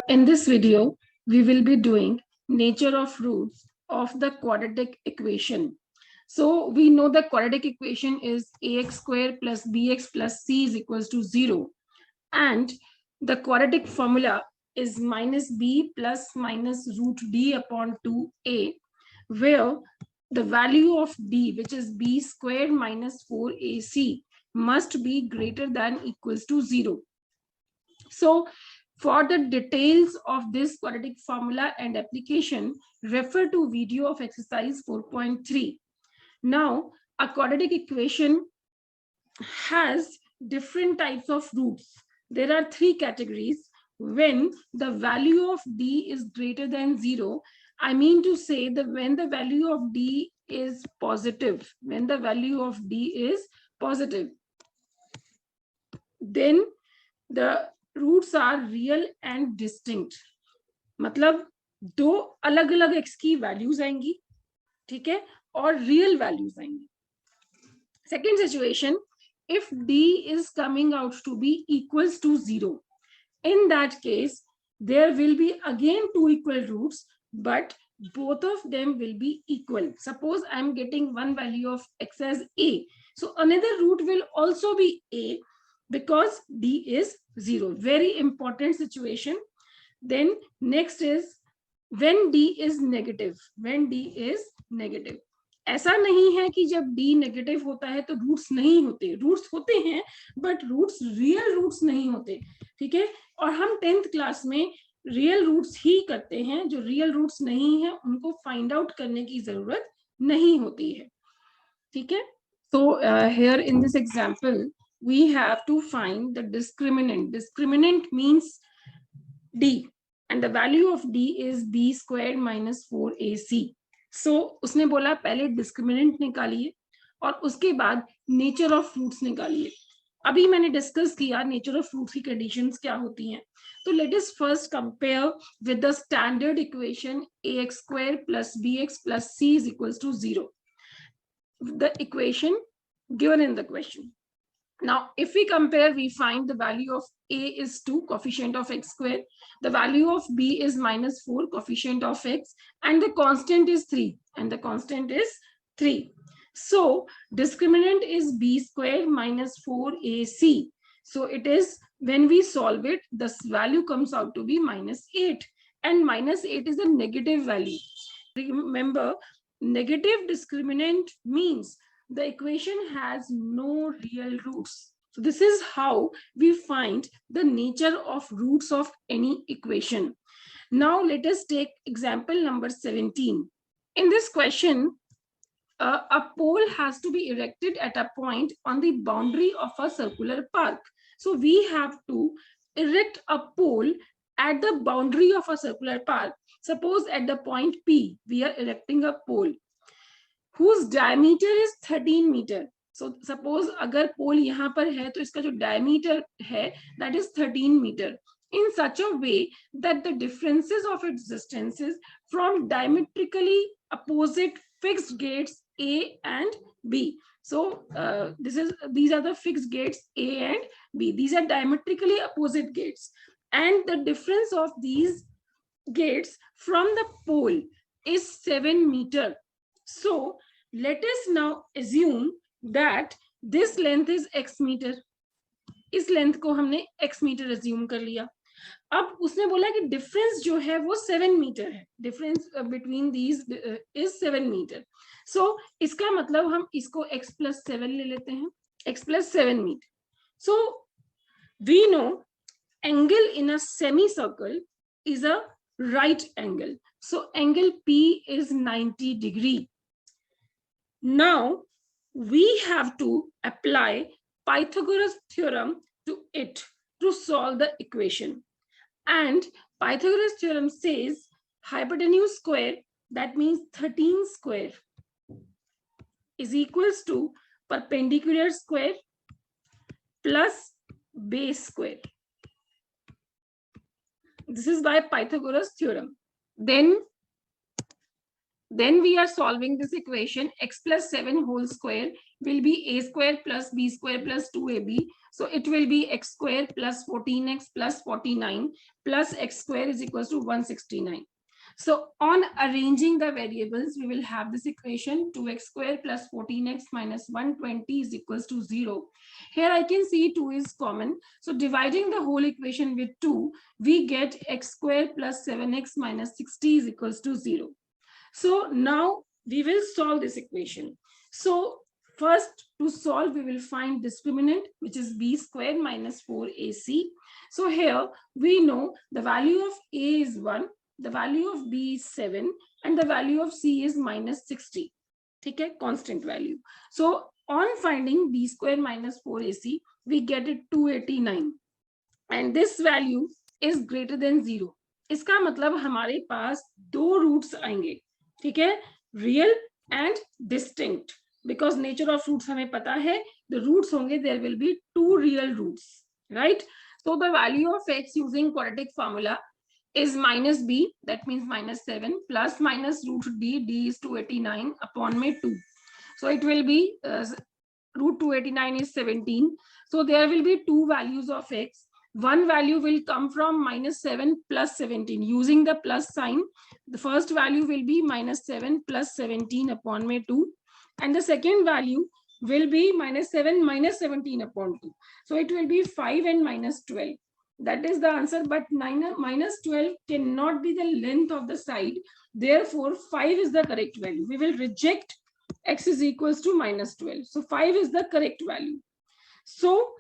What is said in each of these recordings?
In this video, we will be doing nature of roots of the quadratic equation. So we know the quadratic equation is ax square plus bx plus c is equals to 0. And the quadratic formula is minus b plus minus root d upon 2a, where the value of b, which is b squared minus 4ac, must be greater than equals to 0. So for the details of this quadratic formula and application, refer to video of exercise 4.3. Now, a quadratic equation has different types of roots. There are three categories. When the value of d is greater than 0, I mean to say that when the value of d is positive, then the roots are real and distinct, मतलब दो अलग अलग x की values आएंगी, ठीक है, और real values आएंगी. Second situation, if D is coming out to be equals to 0, in that case there will be again two equal roots, but both of them will be equal. Suppose I am getting one value of x as a, so another root will also be a because d is 0. Very important situation. Then next is when d is negative. ऐसा नहीं है कि जब d negative होता है तो roots नहीं होते, रूट्स होते हैं बट रूट्स रियल रूट्स नहीं होते, ठीक है. और हम 10th क्लास में रियल रूट्स ही करते हैं, जो रियल रूट्स नहीं है उनको फाइंड आउट करने की जरूरत नहीं होती है, ठीक है. So here in this example we have to find the discriminant. Discriminant means d and the value of d is b squared minus 4ac. So उसने बोला पहले डिस्क्रिमिनेंट निकालिए और उसके बाद नेचर ऑफ रूट्स निकालिए. अभी मैंने डिस्कस किया नेचर ऑफ रूट्स की कंडीशंस क्या होती हैं. तो let us first compare with the standard equation ax square plus bx plus c is equals to 0. The equation given in the question. Now, if we compare, we find the value of a is 2, coefficient of x square. The value of b is minus 4, coefficient of x, and the constant is 3. So, discriminant is b square minus 4ac. So, it is when we solve it, the value comes out to be minus 8, and minus 8 is a negative value. Remember, negative discriminant means the equation has no real roots. So this is how we find the nature of roots of any equation. Now let us take example number 17. In this question, a pole has to be erected at a point on the boundary of a circular park. So we have to erect a pole at the boundary of a circular park. Suppose at the point P, we are erecting a pole whose diameter is 13 meter. So suppose अगर पोल यहाँ पर है तो इसका जो diameter है that is 13 meter, in such a way that the differences of its distances from diametrically opposite fixed gates A and B. So these are the fixed gates A and B. These are diametrically opposite gates, and the difference of these gates from the pole is 7 meter. So let us now assume that this length is x meter. इस length को हमने x metre assume कर लिया. अब उसने बोला कि difference जो है वो 7 मीटर है. Difference between these is 7 metre. So इसका मतलब हम इसको x plus 7 ले लेते हैं. x plus 7 metre. So we know angle in a semicircle is a right angle. So angle P is 90 degree. Now we have to apply Pythagoras theorem to it to solve the equation. And Pythagoras theorem says hypotenuse square, that means 13 square, is equals to perpendicular square plus base square. This is by Pythagoras theorem. Then we are solving this equation. X plus 7 whole square will be a square plus b square plus 2ab. So it will be x square plus 14x plus 49 plus x square is equals to 169. So on arranging the variables, we will have this equation 2x square plus 14x minus 120 is equals to 0. Here I can see 2 is common. So dividing the whole equation with 2, we get x square plus 7x minus 60 is equals to 0. So now we will solve this equation. So first to solve, we will find discriminant, which is b squared minus 4ac. So here we know the value of a is 1, the value of b is 7, and the value of c is minus 60. Okay, constant value. So on finding b squared minus 4ac, we get it 289. And this value is greater than 0. इसका मतलब हमारे पास दो roots आएंगे, ठीक है, real and distinct, because nature of roots हमें पता है, द रूट्स होंगे, there will be two real roots, right. So the value of x using quadratic formula is minus b, that means minus 7, plus minus root d, d is 289 upon में 2. So it will be root 289 is 17. So there will be two values of x. One value will come from minus 7 plus 17 using the plus sign. The first value will be minus 7 plus 17 upon में 2, and the second value will be minus 7 minus 17 upon 2. So it will be 5 and minus 12. That is the answer, but minus 12 cannot be the length of the side. Therefore, 5 is the correct value. We will reject x is equals to minus 12. So 5 is the correct value. So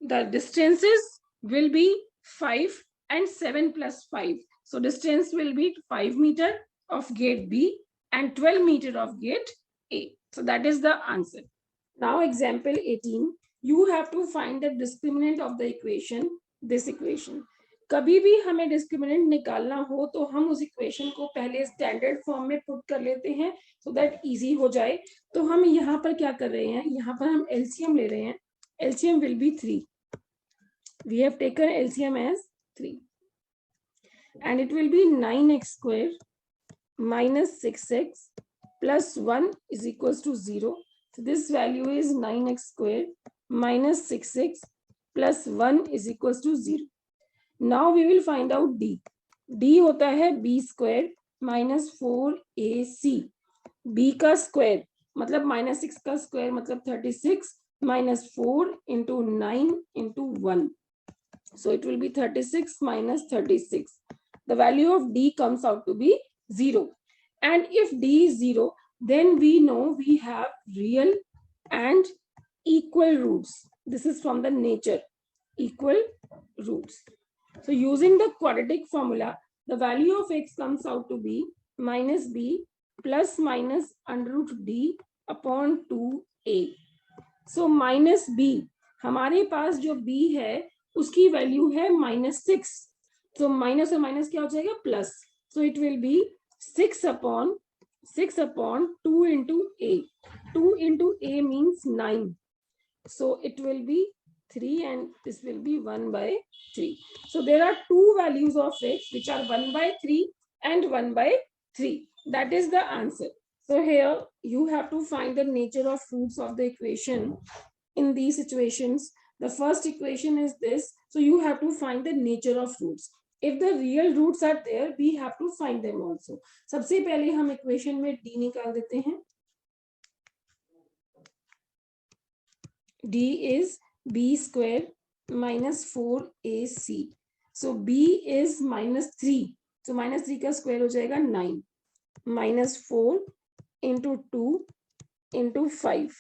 the distances will be 5 and 7 plus 5. So distance will be 5 meter of gate B and 12 meter of gate A. So that is the answer. Now example 18, you have to find the discriminant of the equation, this equation. कभी भी हमें discriminant निकालना हो तो हम उस equation को पहले स्टैंडर्ड फॉर्म में पुट कर लेते हैं सो दैट इजी हो जाए. तो हम यहाँ पर क्या कर रहे हैं, यहाँ पर हम एलसीएम ले रहे हैं. LCM will be 3. We have taken LCM as 3, and it will be 9x square minus 6x plus 1 is equals to 0. So this value is 9x square minus 6x plus 1 is equals to 0. Now we will find out d. d होता है b square minus 4ac. b का square मतलब minus 6 का square मतलब 36 minus 4 into 9 into 1. So it will be 36 minus 36. The value of d comes out to be 0. And if d is 0, then we know we have real and equal roots. This is from the nature, equal roots. So using the quadratic formula, the value of x comes out to be minus b plus minus under root d upon 2a. So minus b, हमारे पास जो b है उसकी value है -6. तो minus और minus क्या हो जाएगा, plus. So it will be 6 upon 2 into a. 2 into a means 9. So it will be 3 and this will be 1 by 3. So there are two values of x which are 1 by 3 and 1 by 3. That is the answer. So here you have to find the nature of roots of the equation in these situations. The first equation is this. So you have to find the nature of roots. If the real roots are there, we have to find them also. सबसे पहले हम equation में d निकाल देते हैं. d is b square minus 4ac. So b is minus 3. So minus 3 का square हो जाएगा 9. Minus 4 into 2 into 5.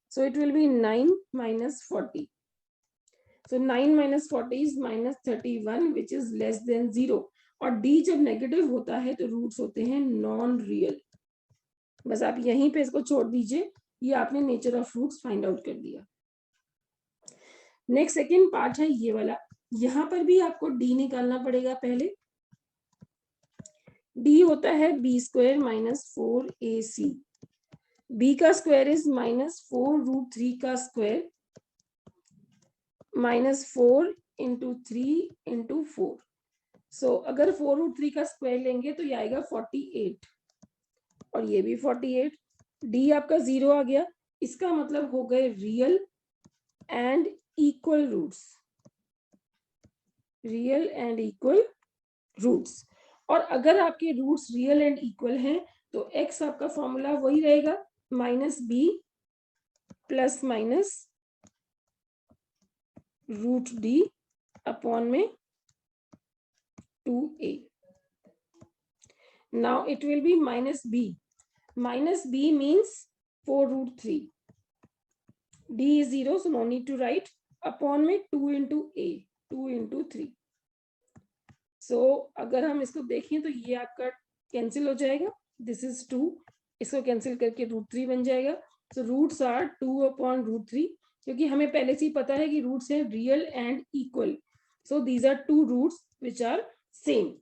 So it will be 9 minus 40. So 9 minus 40 is minus 31, which is less than 0. और d जब negative होता है तो roots होते हैं नॉन रियल. बस आप यहीं पे इसको छोड़ दीजिए, ये आपने nature of roots find out कर दिया. नेक्स्ट सेकेंड पार्ट है ये वाला. यहाँ पर भी आपको d निकालना पड़ेगा पहले. d होता है b square minus 4ac. b का स्क्वायर इज माइनस 4 रूट 3 का स्क्वायर माइनस 4 इंटू 3 इंटू 4. सो अगर 4 रूट 3 का स्क्वायर लेंगे तो ये आएगा 48 और ये भी 48. डी आपका 0 आ गया, इसका मतलब हो गए real and equal roots, real and equal roots. और अगर आपके रूट्स रियल एंड इक्वल हैं तो x आपका फॉर्मूला वही रहेगा, minus b plus minus root D upon में 2a. Now it will be minus b. Minus b means 4 root 3. d is 0, so no need to write. Upon में 2 into a, 2 into 3. So अगर हम इसको देखें तो ये आपका कैंसिल हो जाएगा, दिस इज 2, इसको कैंसिल करके रूट 3 बन जाएगा. So roots are 2 upon root 3, क्योंकि हमें पहले से ही पता है कि रूट्स है real and equal. So these are 2 roots which are same.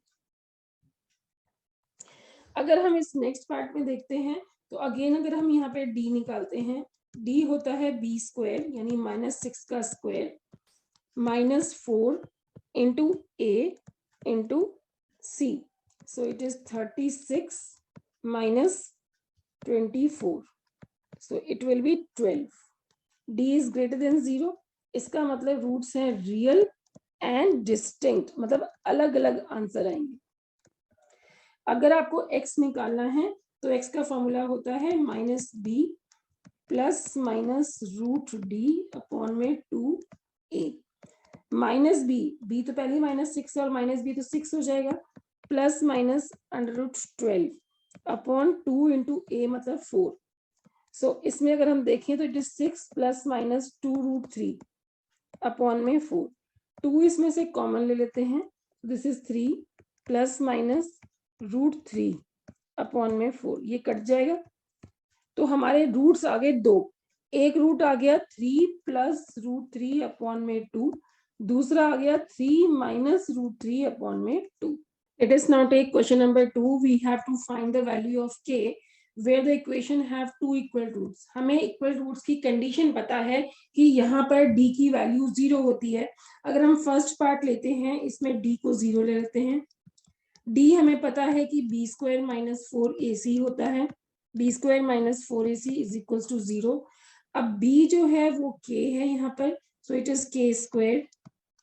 अगर हम इस नेक्स्ट पार्ट में देखते हैं तो अगेन अगर हम यहाँ पे d निकालते हैं, d होता है b स्क्वायर यानी -6 का square -4 into a into c. So it is 36 minus 24. So it will be 12. d is greater than 0, इसका मतलब रूट्स हैं रियल एंड डिस्टिंक्ट, मतलब अलग अलग आंसर आएंगे. अगर आपको x निकालना है तो x का फॉर्मूला होता है -b plus minus root D upon में 2a. माइनस b तो पहले -6 है और माइनस b तो 6 हो जाएगा, plus minus √12 upon 2 into a मतलब 4. सो इसमें अगर हम देखें तो it is 6 plus minus 2√3 upon में 4. 2 इसमें से कॉमन ले लेते हैं, this is 3 plus minus √3 upon में 4, ये कट जाएगा. तो हमारे रूट्स आ गए 2. एक रूट आ गया 3 प्लस √3 अपॉन में 2, दूसरा आ गया 3 माइनस √3 अपॉन में 2. Let us now take question number 2. We have to find the value of k where the equation have two equal roots. हमें equal roots की कंडीशन पता है कि यहाँ पर d की वैल्यू 0 होती है. अगर हम फर्स्ट पार्ट लेते हैं, इसमें d को 0 ले लेते हैं. d हमें पता है कि b स्क्वायर माइनस 4ac होता है, b square minus 4ac is equal to 0. अब b जो है वो k है यहाँ पर, so it is k square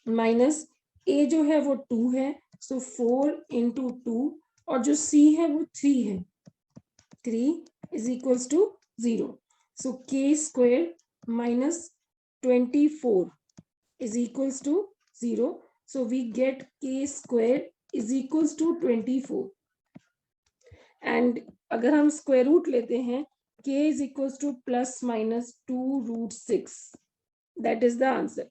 minus a जो है वो 2 है, सो 4 इंटू 2, और जो c है वो 3 है, 3 is equal to 0. So k square minus 24 is equal to 0. So we get k square is equals to 24. and अगर हम स्क्वायर रूट लेते हैं, k is equals to plus minus 2√6. that is the answer.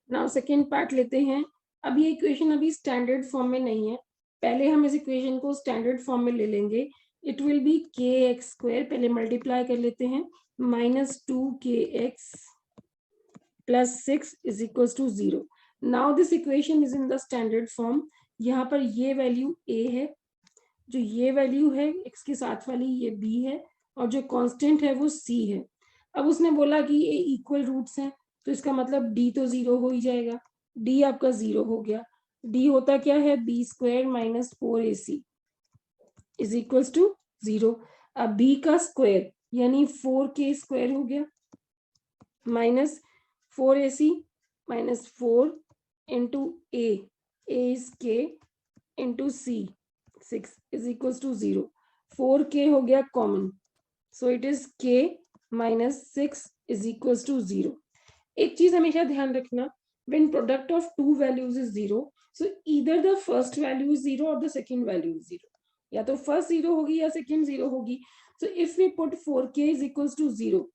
now second part लेते हैं. अब ये equation अभी standard form में नहीं है, पहले हम इस इक्वेशन को स्टैंडर्ड फॉर्म में ले लेंगे. It will be kx square, पहले मल्टीप्लाई कर लेते हैं, -2kx plus 6 is equals to 0. now this equation is in the standard form. यहाँ पर ये वैल्यू a है, जो ये वैल्यू है x के साथ वाली ये b है, और जो कांस्टेंट है वो c है. अब उसने बोला कि ये इक्वल रूट्स हैं, तो इसका मतलब d तो 0 हो ही जाएगा. d आपका 0 हो गया. d होता क्या है, b square minus 4ac is equal to 0. अब b का स्क्वायर यानी 4k स्क्वायर हो गया, minus 4ac minus 4 into a is k into c 6 is equals to 0. 4k हो गया common, so it is k minus 6 is equals to 0. एक चीज हमेशा ध्यान रखना, when product of two values is 0, so either the first value is 0 or the second value is 0. या तो first 0 होगी या second 0 होगी. So if we put 4k is equals to 0,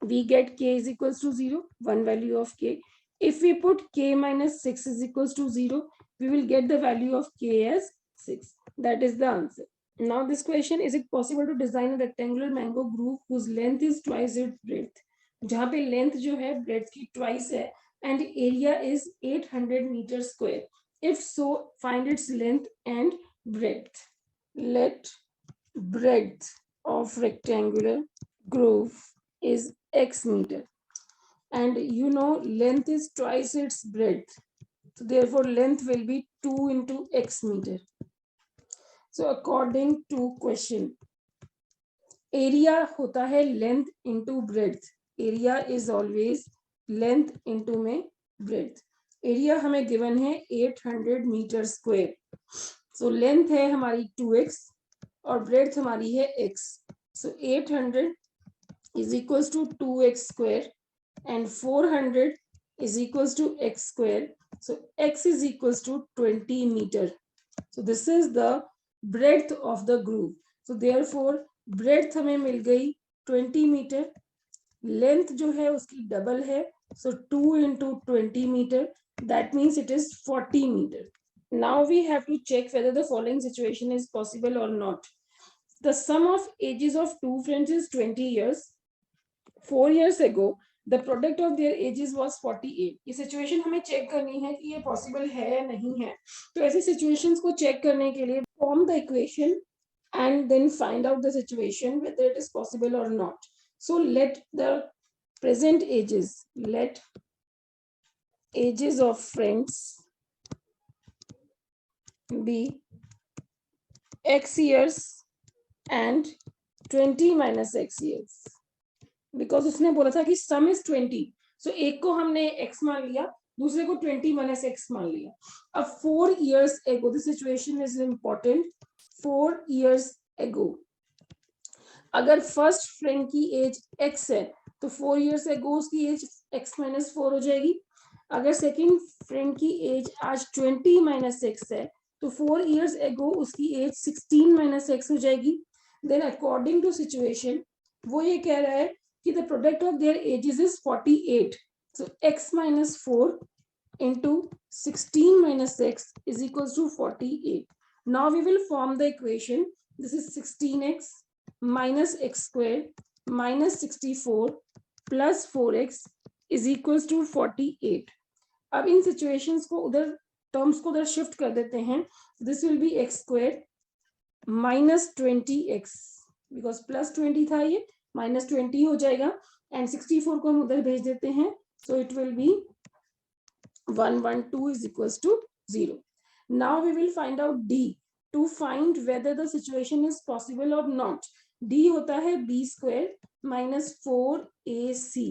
we get k is equals to 0, one value of k. If we put k minus 6 is equals to 0, we will get the value of k as 6. That is the answer. Now this question, is it possible to design a rectangular mango groove whose length is twice its breadth? जहाँ पे length जो है breadth की twice है and area is 800 meters square. If so, find its length and breadth. Let breadth of rectangular groove is x meter. And you know length is twice its breadth. So therefore length will be 2 into x meter. So according to question, area होता है length into breadth, area is always length into में breadth. Area हमें given है 800 metre square, so length है हमारी 2x और breadth हमारी है x, so 800 is equals to 2x square and 400 is equals to x square, so x is equals to 20 meter, so this is the breadth of the groove, so therefore breadth हमें मिल गई 20 metre, length जो है उसकी double है, so 2 into 20 meter, that means it is 40 meter. Now we have to check whether the following situation is possible or not. The sum of ages of two friends is 20 years. 4 years ago the product of their ages was 48. ये situation हमें check करनी है कि ये possible है या नहीं है। तो ऐसी सिचुएशंस को चेक करने के लिए form the equation and then find out the situation whether it is possible or not. So let the present ages, let ages of friends be x years and 20 minus x years. Because उसने बोला था कि सम is 20, सो एक को हमने x मान लिया, दूसरे को 20 माइनस x मान लिया। अब 4 years ago, this situation is important, 4 years ago अगर फर्स्ट फ्रेंड की एज x है तो 4 years ago उसकी एज x माइनस 4 हो जाएगी। अगर सेकेंड फ्रेंड की एज आज 20 माइनस x है तो 4 years ago उसकी एज 16 माइनस x हो जाएगी। देन अकॉर्डिंग टू सिचुएशन वो ये कह रहा है कि the product of their ages is 48. So x minus 4 into 16 minus x is equals to 48. Now we will form the equation. This is 16x minus x square minus 64 plus 4x is equals to 48. अब इन situations को उधर terms को उधर shift कर देते हैं. This will be x square minus 20x because plus 20 था ये minus 20 हो जाएगा and 64 को हम उधर भेज देते हैं, so it will be 112 is equals to 0. Now we will find out D to find whether the situation is possible or not. D होता है b square minus 4ac.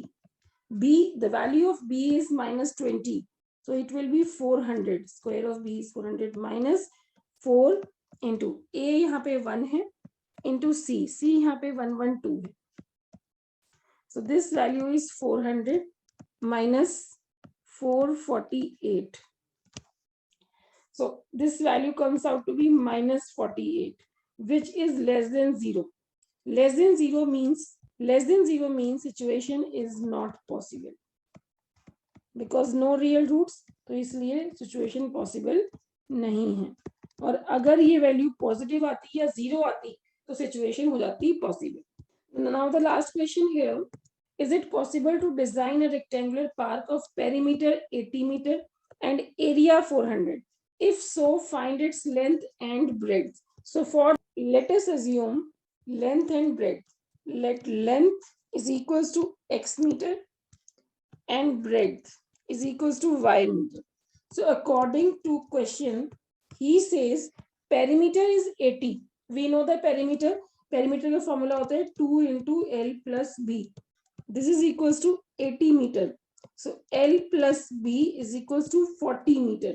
B, the value of b is minus 20, so it will be 400. Square of b is 400 minus 4 into a यहाँ पे 1 है into c, c यहाँ पे 112 है. So this value is 400 minus 448. So this value comes out to be minus 48, which is less than 0. Less than 0 means situation is not possible because no real roots, तो इसलिए situation possible नहीं है। और अगर ये वैल्यू पॉजिटिव आती या 0 आती तो सिचुएशन हो जाती possible. Now the last question here, is it possible to design a rectangular park of perimeter 80 meter and area 400? If so, find its length and breadth. So for, let us assume length and breadth. Let length is equals to x meter and breadth is equals to y meter. So according to question, he says perimeter is 80. We know the perimeter का formula होता है 2 into L plus B. This is equals to 80 meter. So L plus B is equals to 40 meter.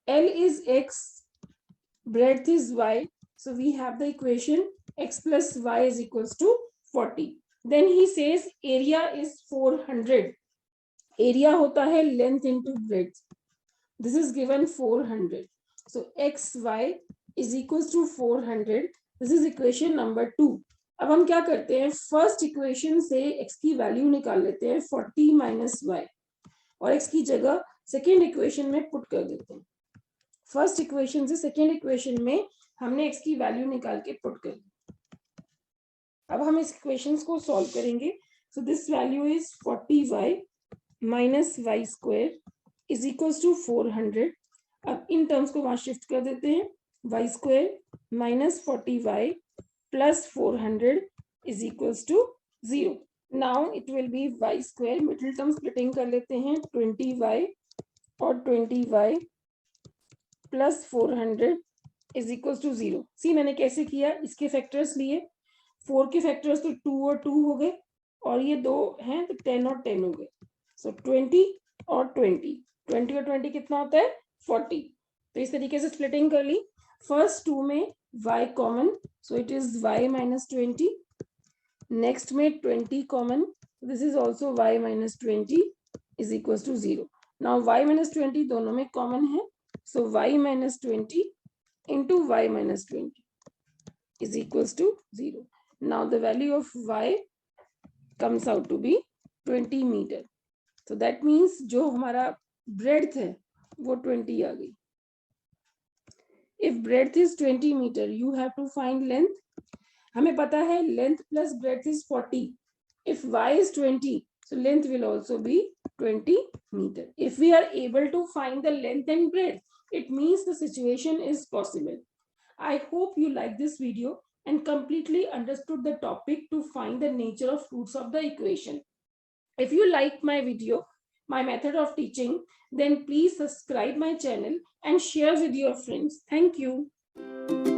L is x, breadth is y. So we have the equation x plus y is equals to 40. Then he says area is 400. Area होता है length into breadth. This is given 400. So xy is equals to 400. This is equation number 2. अब हम क्या करते हैं, first equation से x की value निकाल लेते हैं 40 माइनस y और x की जगह सेकेंड इक्वेशन में पुट कर देते हैं। फर्स्ट इक्वेशन से सेकेंड इक्वेशन में हमने x की वैल्यू निकाल के पुट कर दी। अब हम इस इक्वेशंस को सॉल्व करेंगे। So this value is 40y minus y square is equals to 400। अब इन टर्म्स को वहां शिफ्ट कर देते हैं, y square minus 40y plus 400 is equals to 0. Now it will be y square, middle term splitting कर लेते हैं 20y और 20y plus 400 is equals to 0. See मैंने कैसे किया, इसके फैक्टर्स लिए, 4 के फैक्टर्स तो 2 और 2 हो गए, और ये 2 हैं तो 10 और 10 हो गए. सो 20 और 20, 20 और 20 कितना होता है 40. तो इस तरीके से स्प्लिटिंग कर ली. फर्स्ट 2 में y common, so it is y minus 20. Next में 20 common, this is also y minus 20 is equals to 0. Now y minus 20 दोनों में कॉमन है, so y minus 20 into y minus 20 is equals to 0. Now the value of y comes out to be 20 meter. So that means जो हमारा breadth है वो 20 आ गई. If breadth is 20 meter, you have to find length. हमें पता है length plus breadth is 40. If y is 20, so length will also be 20 meter. If we are able to find the length and breadth, it means the situation is possible. I hope you like this video and completely understood the topic to find the nature of roots of the equation. If you like my video, my method of teaching, then please subscribe my channel and share with your friends. Thank you.